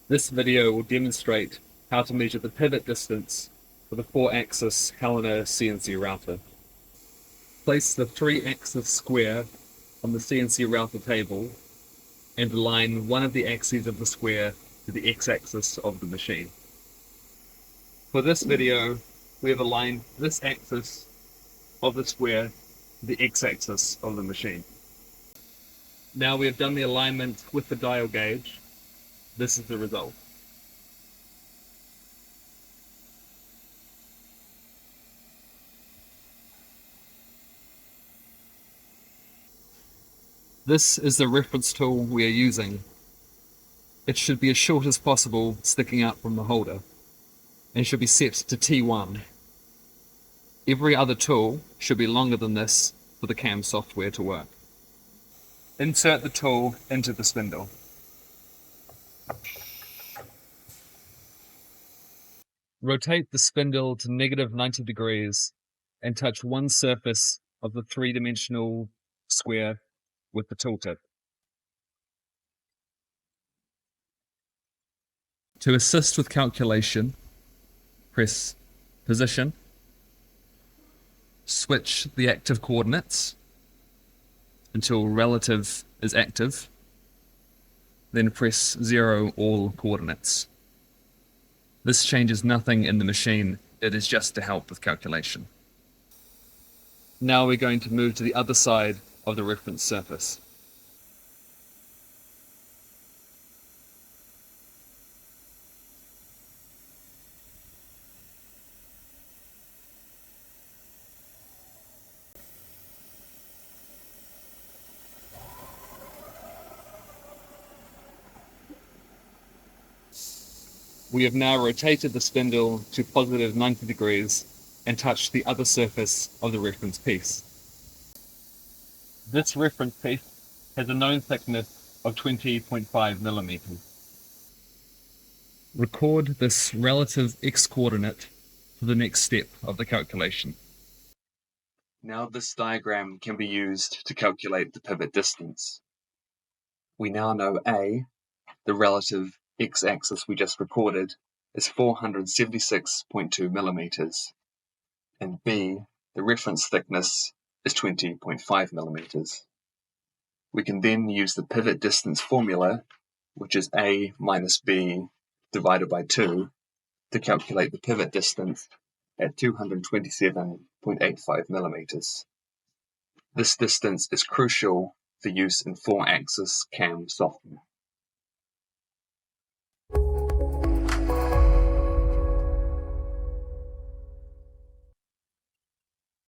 This video will demonstrate how to measure the pivot distance for the 4-axis Heliner CNC router. Place the 3-axis square on the CNC router table and align one of the axes of the square to the x-axis of the machine. For this video, we have aligned this axis of the square to the x-axis of the machine. Now we have done the alignment with the dial gauge. This is the result. This is the reference tool we are using. It should be as short as possible, sticking out from the holder, and should be set to T1. Every other tool should be longer than this for the CAM software to work. Insert the tool into the spindle. Rotate the spindle to -90 degrees and touch one surface of the three-dimensional square with the tooltip. To assist with calculation, press Position, switch the active coordinates until relative is active, then press 0 all coordinates. This changes nothing in the machine, it is just to help with calculation. Now we're going to move to the other side of the reference surface. We have now rotated the spindle to positive 90 degrees and touched the other surface of the reference piece. This reference piece has a known thickness of 20.5 millimeters. Record this relative x-coordinate for the next step of the calculation. Now this diagram can be used to calculate the pivot distance. We now know A, the relative x-axis we just recorded, is 476.2 millimeters, and B, the reference thickness, is 20.5 millimeters. We can then use the pivot distance formula, which is A minus B divided by 2, to calculate the pivot distance at 227.85 millimeters. This distance is crucial for use in 4-axis CAM software.